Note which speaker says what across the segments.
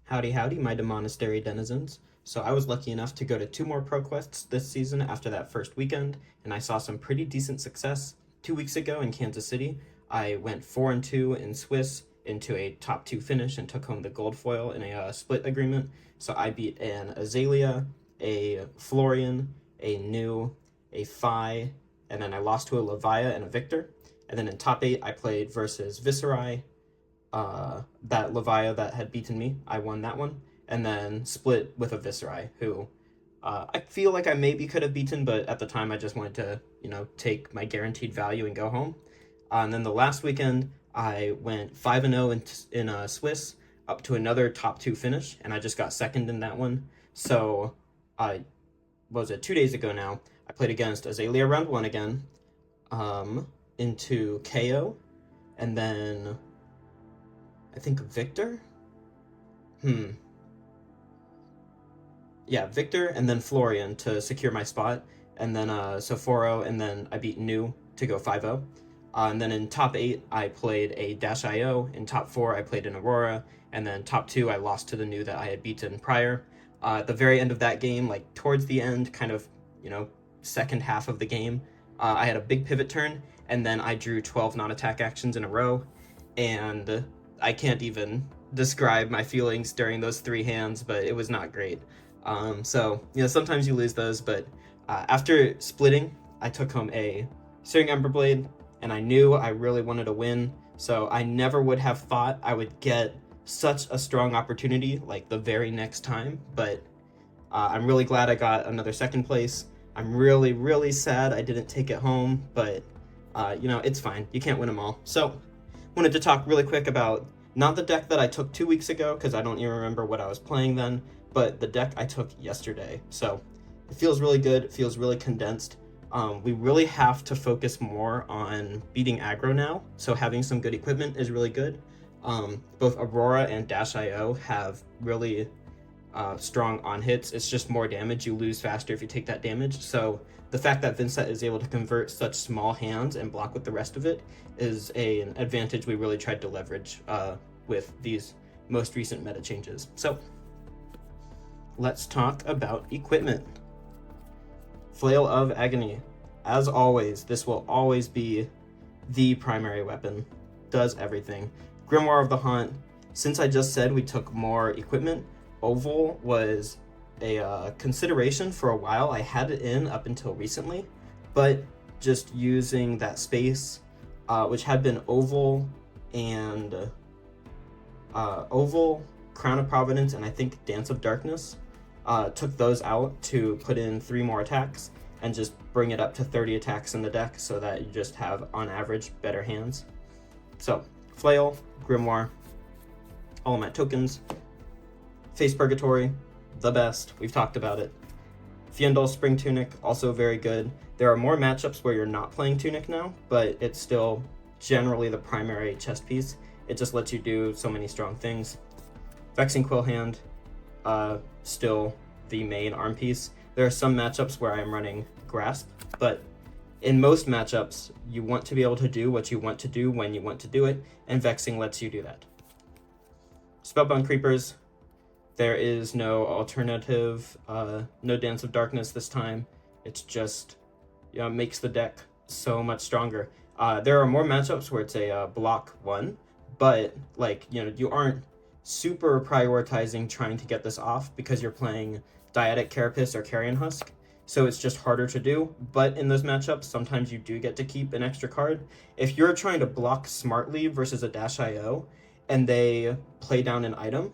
Speaker 1: Howdy, howdy, my demonastery denizens. So I was lucky enough to go to 2 more pro quests this season after that first weekend, and I saw some pretty decent success. 2 weeks ago in Kansas City, I went 4-2 in Swiss into a top 2 finish and took home the gold foil in a split agreement. So I beat an Azalea, a Florian, a New, a Phi, and then I lost to a Levia and a Victor. And then in top 8, I played versus Viscerai, that Levia that had beaten me. I won that one, and then split with a Viscerai, who I feel like I maybe could have beaten, but at the time I just wanted to, take my guaranteed value and go home. And then the last weekend, I went 5-0 in Swiss, up to another top 2 finish, and I just got second in that one. So, what was it, 2 days ago now, I played against Azalea round 1 again, into KO, and then I think Victor? Yeah, Victor and then Florian to secure my spot, and then Sophoro, and then I beat New to go 5-0. And then in top 8, I played a Dash IO. In top 4, I played an Aurora, and then top 2, I lost to the New that I had beaten prior. At the very end of that game, like towards the end, kind of, second half of the game, I had a big pivot turn, and then I drew 12 non-attack actions in a row, and I can't even describe my feelings during those 3 hands, but it was not great. So, sometimes you lose those, but after splitting, I took home a Searing Emberblade, and I knew I really wanted to win, so I never would have thought I would get such a strong opportunity like the very next time, but I'm really glad I got another second place. I'm really, really sad I didn't take it home, but, it's fine. You can't win them all. So, wanted to talk really quick about not the deck that I took 2 weeks ago, because I don't even remember what I was playing then, but the deck I took yesterday. So it feels really good. It feels really condensed. We really have to focus more on beating aggro now, so having some good equipment is really good. Both Aurora and Dash IO have really strong on hits. It's just more damage. You lose faster if you take that damage. So the fact that Vynnset is able to convert such small hands and block with the rest of it is an advantage we really tried to leverage with these most recent meta changes. So let's talk about equipment. Flail of Agony. As always, this will always be the primary weapon. Does everything. Grimoire of the Haunt. Since I just said we took more equipment, Oval was a consideration for a while. I had it in up until recently, but just using that space, which had been Oval and Oval, Crown of Providence, and I think Dance of Darkness, took those out to put in 3 more attacks and just bring it up to 30 attacks in the deck so that you just have, on average, better hands. So, Flail, Grimoire, all of my tokens. Face Purgatory, the best. We've talked about it. Fiendal Spring Tunic, also very good. There are more matchups where you're not playing Tunic now, but it's still generally the primary chest piece. It just lets you do so many strong things. Vexing Quill Hand, still the main arm piece. There are some matchups where I'm running Grasp, but in most matchups, you want to be able to do what you want to do when you want to do it, and Vexing lets you do that. Spellbound Creepers, there is no alternative, no Dance of Darkness this time. It's just, makes the deck so much stronger. There are more matchups where it's a block 1, but you aren't super prioritizing trying to get this off because you're playing Dyadic Carapace or Carrion Husk. So it's just harder to do, but in those matchups, sometimes you do get to keep an extra card. If you're trying to block smartly versus a Dash IO, and they play down an item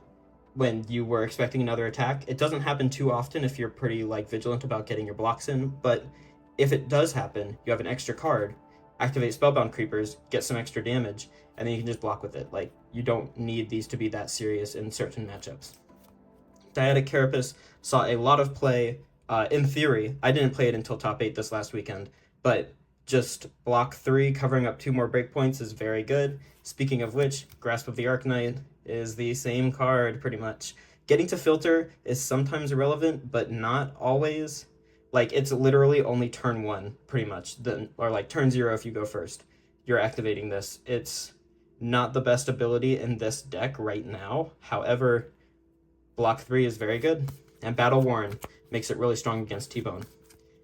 Speaker 1: when you were expecting another attack, it doesn't happen too often if you're pretty vigilant about getting your blocks in, but if it does happen, you have an extra card, activate Spellbound Creepers, get some extra damage, and then you can just block with it. You don't need these to be that serious in certain matchups. Dyadic Carapace saw a lot of play. In theory, I didn't play it until top 8 this last weekend, but just block 3, covering up 2 more breakpoints is very good. Speaking of which, Grasp of the Arcanite is the same card, pretty much. Getting to filter is sometimes irrelevant, but not always. It's literally only turn 1, pretty much, or turn 0 if you go first. You're activating this. It's not the best ability in this deck right now. However, Block 3 is very good. And Battle Warren makes it really strong against T-Bone.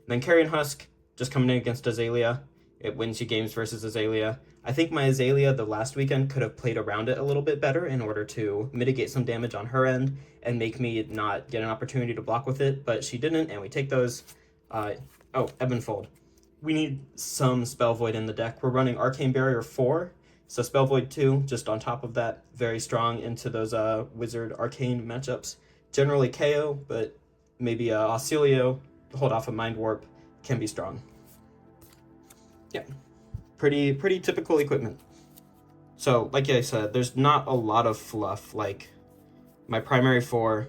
Speaker 1: Then Carrion Husk, just coming in against Azalea. It wins you games versus Azalea. I think my Azalea the last weekend could have played around it a little bit better in order to mitigate some damage on her end and make me not get an opportunity to block with it, but she didn't, and we take those. Ebonfold. We need some Spell Void in the deck. We're running Arcane Barrier 4, so Spell Void 2, just on top of that, very strong into those Wizard Arcane matchups. Generally KO, but maybe Auxilio, hold off a Mind Warp, can be strong. Yeah, pretty typical equipment. So, like I said, there's not a lot of fluff. Like, my primary 4,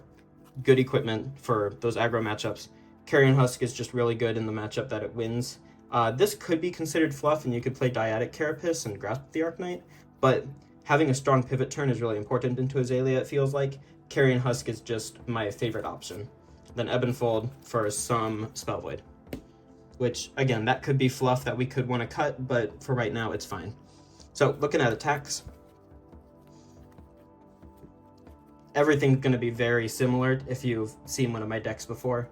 Speaker 1: good equipment for those aggro matchups. Carrion Husk is just really good in the matchup that it wins. This could be considered fluff, and you could play Dyadic Carapace and Grasp the Arknight, but having a strong pivot turn is really important into Azalea, it feels like. Carrion Husk is just my favorite option. Then Ebonfold for some Spell Void, which, again, that could be fluff that we could want to cut, but for right now, it's fine. So, looking at attacks, everything's going to be very similar if you've seen one of my decks before.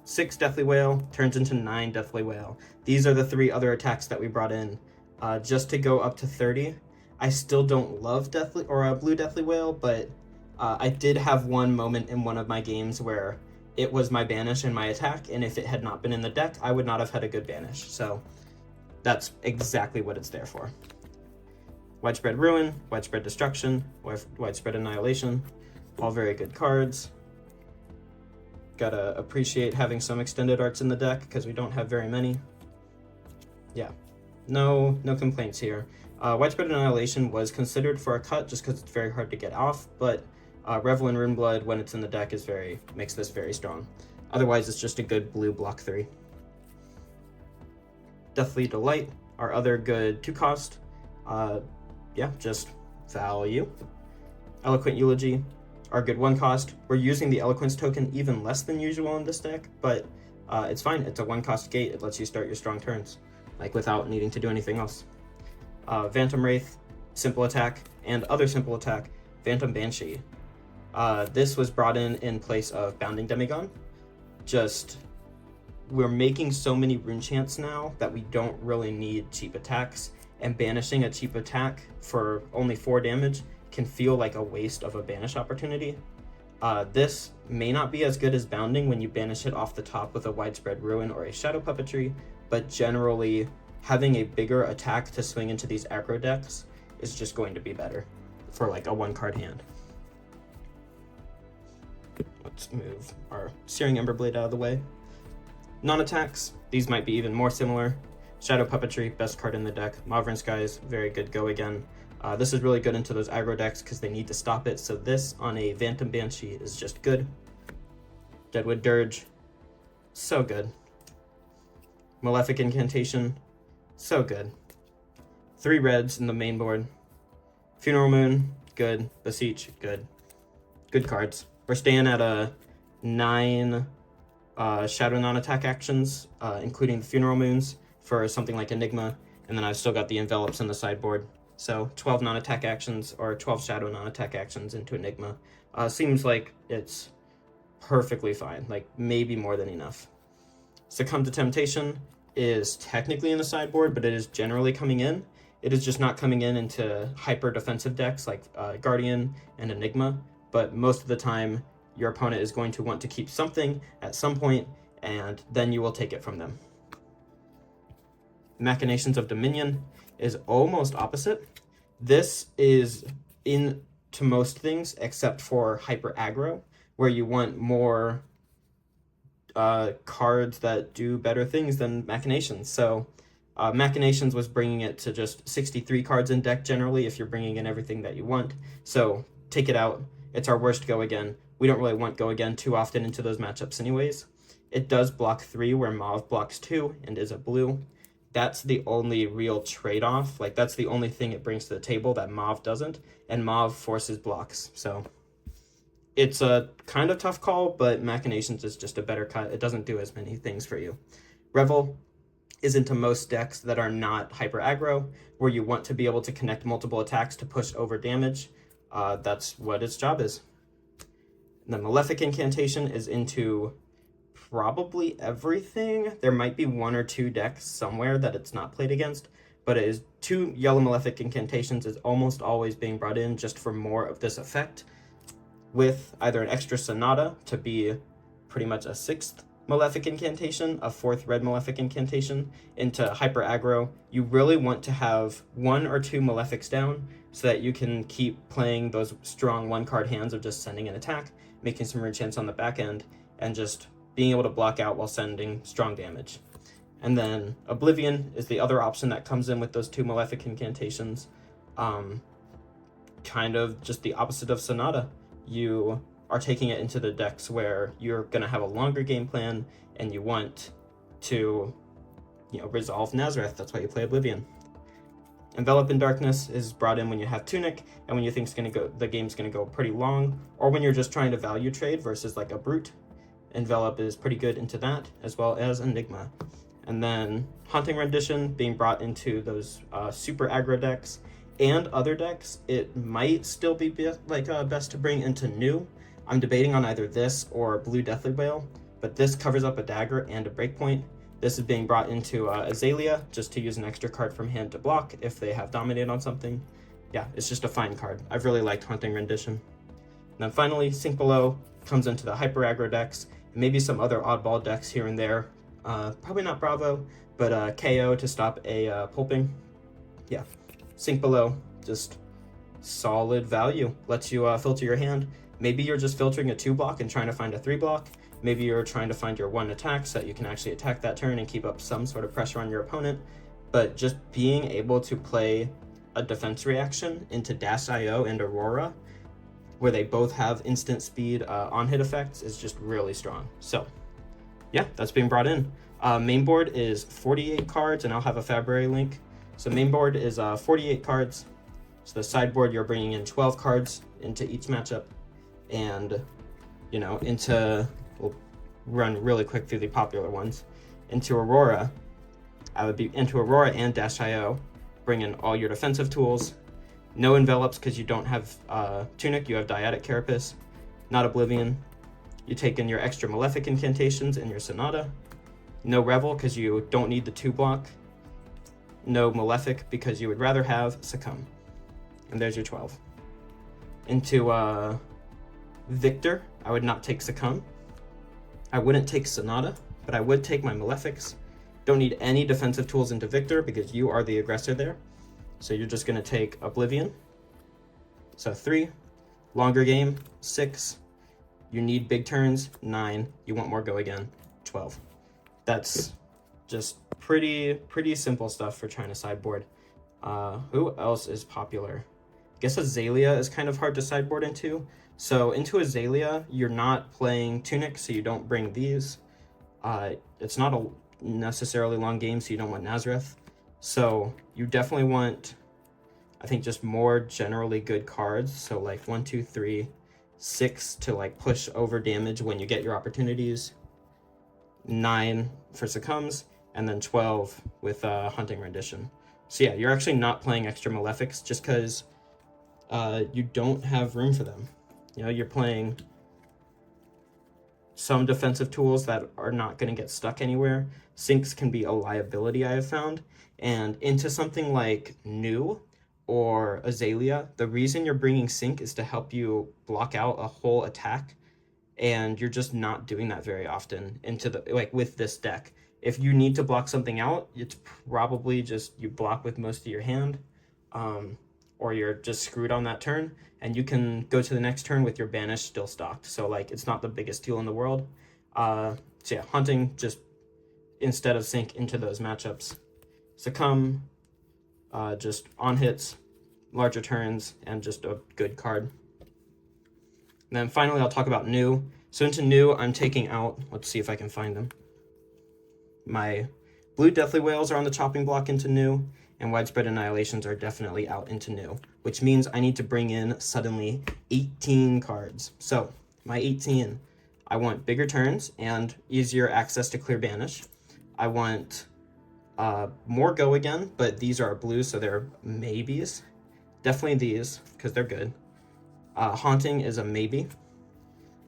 Speaker 1: 6 Deathly Wail turns into 9 Deathly Wail. These are the 3 other attacks that we brought in just to go up to 30. I still don't love Blue Deathly Wail, but I did have one moment in one of my games where it was my banish and my attack, and if it had not been in the deck, I would not have had a good banish. So that's exactly what it's there for. Widespread Ruin, Widespread Destruction, Widespread Annihilation, all very good cards. Gotta appreciate having some extended arts in the deck because we don't have very many. Yeah, no complaints here. Widespread Annihilation was considered for a cut just because it's very hard to get off, but Revel in Runeblood, when it's in the deck, makes this very strong. Otherwise, it's just a good blue block 3. Deathly Delight, our other good 2-cost. Just value. Eloquent Eulogy, our good 1-cost. We're using the Eloquence token even less than usual in this deck, but it's fine. It's a 1-cost gate. It lets you start your strong turns, like without needing to do anything else. Phantom Wraith, simple attack, and other simple attack, Phantom Banshee. This was brought in place of Bounding Demigon. We're making so many rune chants now that we don't really need cheap attacks, and banishing a cheap attack for only 4 damage can feel like a waste of a banish opportunity. This may not be as good as Bounding when you banish it off the top with a Widespread Ruin or a Shadow Puppetry, but generally having a bigger attack to swing into these aggro decks is just going to be better for like a 1-card hand. Let's move our Searing Emberblade out of the way. Non-attacks, these might be even more similar. Shadow Puppetry, best card in the deck. Mauvrin Skies, very good go again. This is really good into those aggro decks because they need to stop it, so this on a Phantom Banshee is just good. Deadwood Dirge, so good. Malefic Incantation, so good. 3 reds in the main board. Funeral Moon, good. Beseech, good. Good cards. We're staying at 9 Shadow non-attack actions, including the Funeral Moons for something like Enigma, and then I've still got the Envelops in the sideboard. So 12 non-attack actions, or 12 Shadow non-attack actions into Enigma. Seems like it's perfectly fine, like maybe more than enough. Succumb to Temptation is technically in the sideboard, but it is generally coming in. It is just not coming in into hyper defensive decks like Guardian and Enigma, but most of the time your opponent is going to want to keep something at some point, and then you will take it from them. Machinations of Dominion is almost opposite. This is into most things except for hyper aggro, where you want more cards that do better things than Machinations. So Machinations was bringing it to just 63 cards in deck generally if you're bringing in everything that you want. So take it out. It's our worst go again. We don't really want go again too often into those matchups anyways. It does block 3 where Mauve blocks 2 and is a blue. That's the only real trade-off. Like, that's the only thing it brings to the table that Mauve doesn't, and Mauve forces blocks. So it's a kind of tough call, but Machinations is just a better cut. It doesn't do as many things for you. Revel is into most decks that are not hyper aggro, where you want to be able to connect multiple attacks to push over damage. That's what its job is. The Malefic Incantation is into probably everything. There might be one or two decks somewhere that it's not played against, but it is 2 yellow Malefic Incantations is almost always being brought in just for more of this effect, with either an extra Sonata to be pretty much a 6th Malefic Incantation, a 4th red Malefic Incantation, into hyper aggro. You really want to have 1 or 2 Malefics down so that you can keep playing those strong 1-card hands of just sending an attack, making some rune-chants on the back end, and just being able to block out while sending strong damage. And then Oblivion is the other option that comes in with those 2 Malefic Incantations. Kind of just the opposite of Sonata. You are taking it into the decks where you're going to have a longer game plan and you want to, resolve Nazareth. That's why you play Oblivion. Envelop in Darkness is brought in when you have Tunic and when you think the game's going to go pretty long, or when you're just trying to value trade versus like a Brute. Envelop is pretty good into that, as well as Enigma. And then Haunting Rendition being brought into those super aggro decks and other decks. It might still be best to bring into New. I'm debating on either this or Blue Deathly Whale, but this covers up a dagger and a breakpoint. This is being brought into Azalea, just to use an extra card from hand to block if they have Dominate on something. Yeah, it's just a fine card. I've really liked Haunting Rendition. And then finally, Sink Below comes into the hyper aggro decks, and maybe some other oddball decks here and there. Probably not Bravo, but KO to stop a pulping. Yeah, Sink Below, just solid value. Lets you filter your hand. Maybe you're just filtering a 2-block and trying to find a 3-block. Maybe you're trying to find your 1 attack so that you can actually attack that turn and keep up some sort of pressure on your opponent. But just being able to play a defense reaction into Dash.io and Aurora, where they both have instant speed on-hit effects, is just really strong. So, yeah, that's being brought in. Main board is 48 cards, and I'll have a February link. So main board is 48 cards. So the sideboard, you're bringing in 12 cards into each matchup. And, we'll run really quick through the popular ones. Into Aurora, I would be into Aurora and Dash.io, bring in all your defensive tools. No envelops because you don't have Tunic, you have Dyadic Carapace, not Oblivion. You take in your extra Malefic Incantations and your Sonata. No Revel because you don't need the 2-block. No Malefic because you would rather have Succumb. And there's your 12. Into Victor, I would not take Succumb. I wouldn't take Sonata, but I would take my Malefics. Don't need any defensive tools into Victor because you are the aggressor there. So you're just going to take Oblivion. So 3. Longer game, 6. You need big turns, 9. You want more, go again, 12. That's just pretty simple stuff for trying to sideboard. Who else is popular? I guess Azalea is kind of hard to sideboard into. So into Azalea, you're not playing Tunic, so you don't bring these. It's not a necessarily long game, so you don't want Nazareth. So you definitely want, I think, just more generally good cards. So like 1, 2, 3, 6 to like push over damage when you get your opportunities. 9 for Succumbs, and then 12 with Haunting Rendition. So yeah, you're actually not playing extra Malefics just because you don't have room for them. You're playing some defensive tools that are not going to get stuck anywhere. Sinks can be a liability, I have found. And into something like New or Azalea, the reason you're bringing Sink is to help you block out a whole attack. And you're just not doing that very often with this deck. If you need to block something out, it's probably just you block with most of your hand, or you're just screwed on that turn, and you can go to the next turn with your Banish still stocked. So it's not the biggest tool in the world. So yeah, Hunting just instead of Sink into those matchups. Succumb, just on hits, larger turns, and just a good card. And then finally, I'll talk about New. So into New, I'm taking out, let's see if I can find them. My Blue Deathly Whales are on the chopping block into New, and Widespread Annihilations are definitely out into New, which means I need to bring in suddenly 18 cards. So my 18, I want bigger turns and easier access to clear Banish. I want more Go Again, but these are blue, so they're maybes. Definitely these, because they're good. Haunting is a maybe.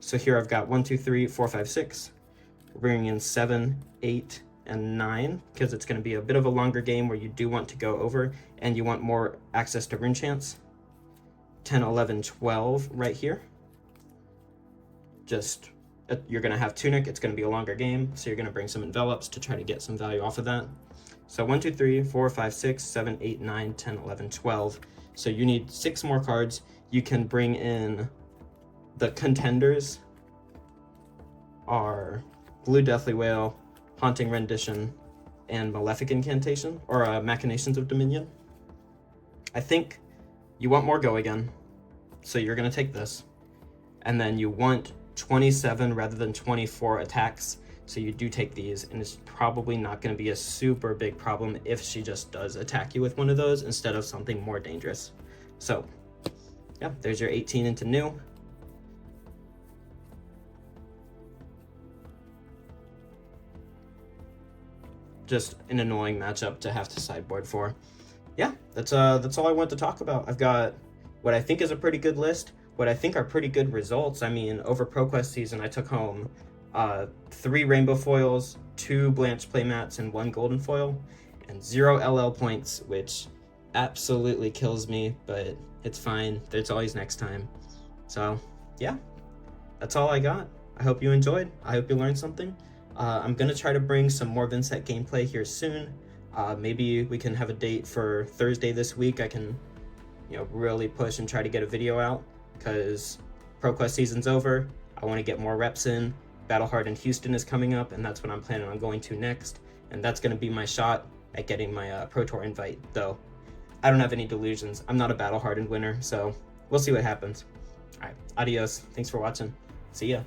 Speaker 1: So here I've got 1, 2, 3, 4, 5, 6. We're bringing in 7, 8, and 9, because it's going to be a bit of a longer game where you do want to go over and you want more access to rune chance. 10, 11, 12 right here. Just, you're going to have Tunic, it's going to be a longer game, so you're going to bring some envelops to try to get some value off of that. So 1, 2, 3, 4, 5, 6, 7, 8, 9, 10, 11, 12. So you need 6 more cards. You can bring in the contenders are Blue Deathly Whale, Haunting Rendition, and Malefic Incantation, or Machinations of Dominion. I think you want more Go Again, so you're going to take this. And then you want 27 rather than 24 attacks, so you do take these, and it's probably not going to be a super big problem if she just does attack you with one of those instead of something more dangerous. So, yeah, there's your 18 into new. Just an annoying matchup to have to sideboard for. Yeah, that's all I want to talk about. I've got what I think is a pretty good list, what I think are pretty good results. I mean, over ProQuest season, I took home 3 rainbow foils, 2 Blanch playmats, and 1 golden foil, and 0 LL points, which absolutely kills me, but it's fine. There's always next time. So, yeah, that's all I got. I hope you enjoyed. I hope you learned something. I'm going to try to bring some more Vynnset gameplay here soon. Maybe we can have a date for Thursday this week. I can, really push and try to get a video out, because ProQuest season's over. I want to get more reps in. Battlehard in Houston is coming up, and that's what I'm planning on going to next. And that's going to be my shot at getting my Pro Tour invite, though I don't have any delusions. I'm not a Battle-hardened winner, so we'll see what happens. All right, adios. Thanks for watching. See ya.